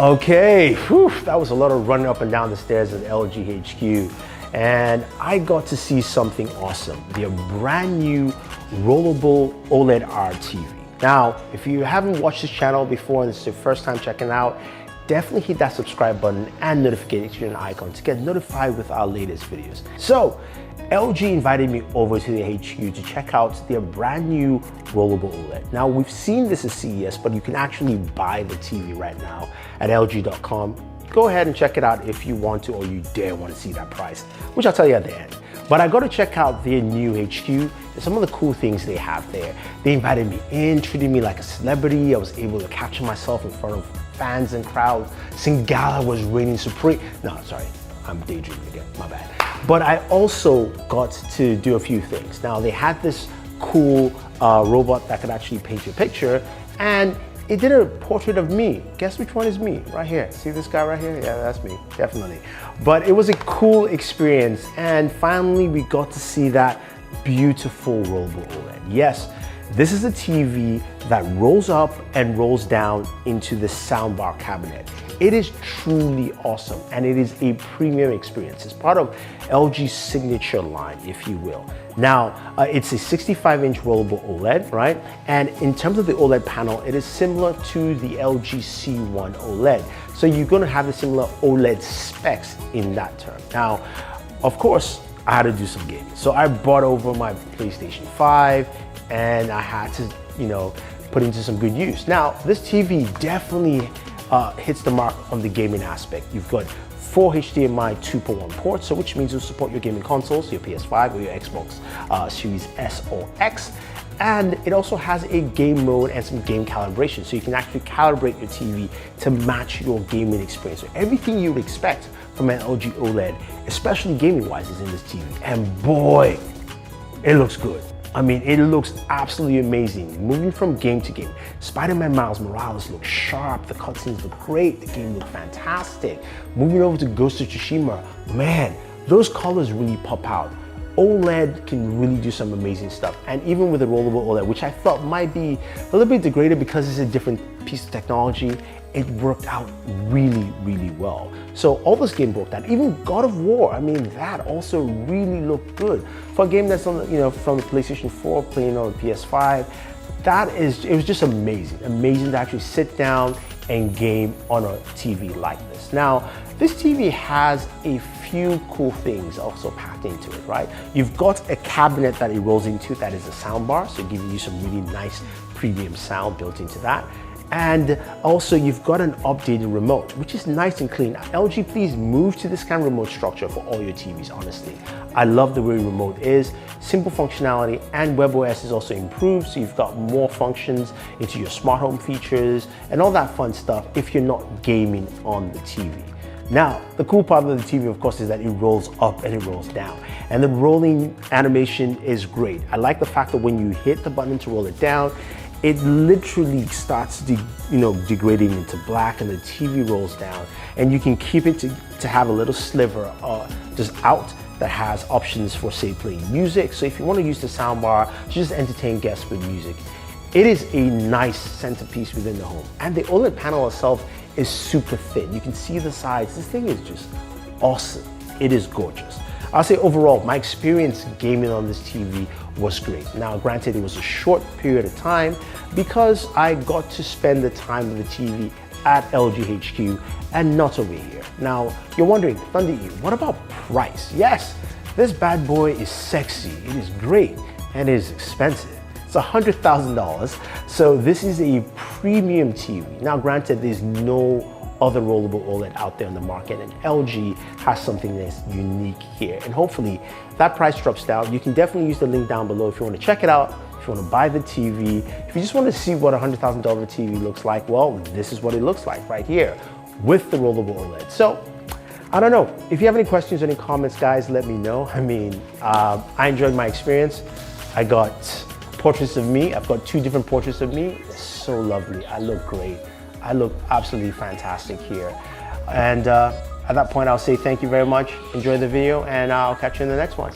Okay, whew, that was a lot of running up and down the stairs at LG HQ. And I got to see something awesome, their brand new Rollable OLED TV. Now, if you haven't watched this channel before and this is your first time checking out, definitely hit that subscribe button and notification icon to get notified with our latest videos. So, LG invited me over to the HQ to check out their brand new Rollable OLED. Now, we've seen this at CES, but you can actually buy the TV right now at LG.com. Go ahead and check it out if you want to or you dare want to see that price, which I'll tell you at the end. But I got to check out their new HQ and some of the cool things they have there. They invited me in, treated me like a celebrity. I was able to capture myself in front of fans and crowds. Singala was reigning supreme. No, sorry, I'm daydreaming again, my bad. But I also got to do a few things. Now, they had this cool robot that could actually paint your picture, and it did a portrait of me. Guess which one is me? Right here. See this guy right here? Yeah, that's me, definitely. But it was a cool experience, and finally we got to see that beautiful Rollable OLED. Yes, this is a TV that rolls up and rolls down into the soundbar cabinet. It is truly awesome, and it is a premium experience. It's part of LG's signature line, if you will. Now, it's a 65-inch rollable OLED, right? And in terms of the OLED panel, it is similar to the LG C1 OLED. So you're gonna have the similar OLED specs in that term. Now, of course, I had to do some gaming. So I brought over my PlayStation 5, and I had to, put into some good use. Now, this TV definitely hits the mark on the gaming aspect. You've got 4 HDMI 2.1 ports, so which means you'll support your gaming consoles, your PS5 or your Xbox Series S or X. And it also has a game mode and some game calibration, so you can actually calibrate your TV to match your gaming experience. So everything you would expect from an LG OLED, especially gaming-wise, is in this TV. And boy, it looks good. I mean, it looks absolutely amazing. Moving from game to game. Spider-Man Miles Morales looks sharp, the cutscenes look great, the game looked fantastic. Moving over to Ghost of Tsushima, man, those colors really pop out. OLED can really do some amazing stuff. And even with the Rollable OLED, which I felt might be a little bit degraded because it's a different piece of technology, it worked out really, really well. So all this game worked out. Even God of War, I mean, that also really looked good. For a game that's on, from the PlayStation 4 playing on the PS5, it was just amazing. Amazing to actually sit down and game on a TV like this. Now, this TV has a few cool things also packed into it, right? You've got a cabinet that it rolls into that is a soundbar, so giving you some really nice premium sound built into that. And also you've got an updated remote, which is nice and clean. LG, please move to this kind of remote structure for all your TVs, honestly. I love the way the remote is, simple functionality, and WebOS is also improved, so you've got more functions into your smart home features and all that fun stuff if you're not gaming on the TV. Now, the cool part of the TV, of course, is that it rolls up and it rolls down. And the rolling animation is great. I like the fact that when you hit the button to roll it down, it literally starts degrading into black, and the TV rolls down, and you can keep it to have a little sliver just out that has options for, say, playing music. So if you want to use the soundbar to just entertain guests with music, it is a nice centerpiece within the home. And the OLED panel itself is super thin. You can see the sides. This thing is just awesome. It is gorgeous. I'll say overall, my experience gaming on this TV was great. Now, granted, it was a short period of time because I got to spend the time with the TV at LG HQ and not over here. Now, you're wondering, Thunder E, what about price? Yes, this bad boy is sexy, it is great, and it is expensive. It's $100,000, so this is a premium TV. Now, granted, there's no other rollable OLED out there in the market, and LG has something that's unique here. And hopefully that price drops down. You can definitely use the link down below if you want to check it out, if you want to buy the TV. If you just want to see what a $100,000 TV looks like, well, this is what it looks like right here with the rollable OLED. So I don't know. If you have any questions or any comments, guys, let me know. I mean, I enjoyed my experience. I got portraits of me. I've got 2 different portraits of me. It's so lovely. I look great. I look absolutely fantastic here. And at that point, I'll say thank you very much. Enjoy the video, and I'll catch you in the next one.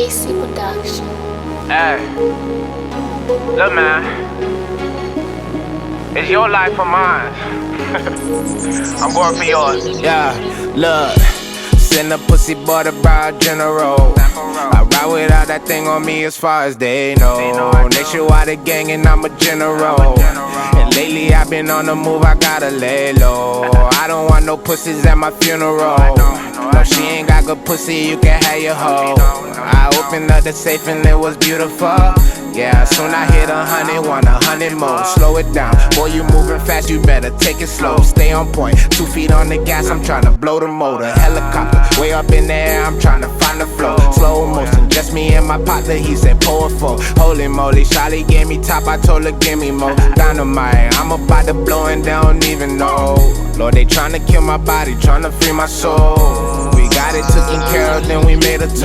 AC Production. Hey, look man, it's your life or mine. I'm going for yours. Yeah, look, send a pussy boy to Brow General. I ride without that thing on me as far as they know. Nationwide the gang and I'm a general. And lately I've been on the move, I gotta lay low. I don't want no pussies at my funeral. No, she ain't got good pussy, you can have your hoe. I opened up the safe and it was beautiful. Yeah, soon I hit 100, want 100 more. Slow it down, boy, you moving fast, you better take it slow. Stay on point, 2 feet on the gas, I'm tryna blow the motor. Helicopter, way up in the air, I'm tryna find the flow. Slow motion, just me and my partner, he said pour it for. Holy moly, Shawty gave me top, I told her give me more. Dynamite, I'm about to blow and they don't even know. Lord, they tryna kill my body, tryna free my soul. We got it taken care of, then we made a toast.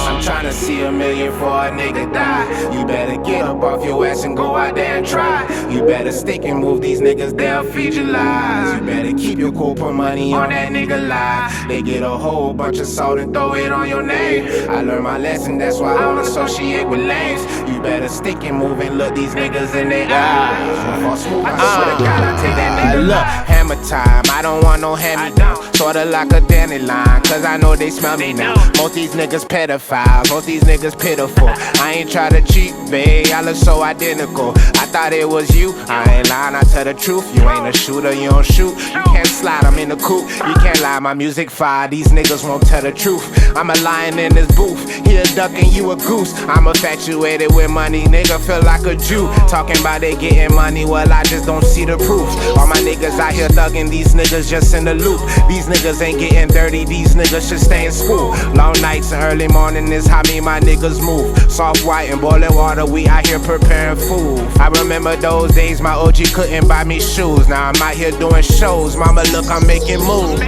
I'm tryna see a million for a nigga die. You better get up off your ass and go out there and try. You better stick and move these niggas, they'll feed your lies. You better keep your cool, put money on that nigga life. They get a whole bunch of salt and throw it on your name. I learned my lesson, that's why I don't associate with lames. You better stick and move and look these niggas in their eyes. Fall smooth, I swear to God, I'll take that nigga look, hammer time, I don't want no hand-me-down. Sorta like a dandelion, cause I know they smell me now. Most these niggas pedophiles, most these niggas pitiful. I ain't try to cheat, babe, y'all look so identical. I thought it was you, I ain't lying, I tell the truth. You ain't a shooter, you don't shoot. You can't slide, I'm in the coupe. You can't lie, my music fire, these niggas won't tell the truth. I'm a lion in this booth, he a duck and you a goose. I'm infatuated with money, nigga feel like a Jew. Talking about they getting money, well I just don't see the proof. All my niggas out here thugging, these niggas just in the loop. These niggas ain't getting dirty, these niggas should stay in school. Long nights and early morning is how me and my niggas move. Soft white and boiling water, we out here preparing food. I remember those days my OG couldn't buy me shoes. Now I'm out here doing shows, mama look I'm making moves.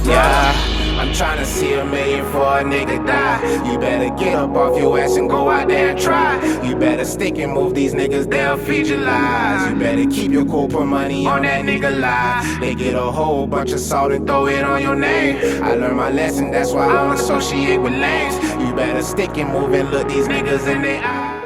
Yeah, I'm tryna see a million for a nigga die. You better get up off your ass and go out there and try. You better stick and move these niggas, they'll feed your lies. You better keep your cool, put money on that nigga life. They get a whole bunch of salt and throw it on your name. I learned my lesson, that's why I don't associate with lames. You better stick and move and look these niggas in their eyes.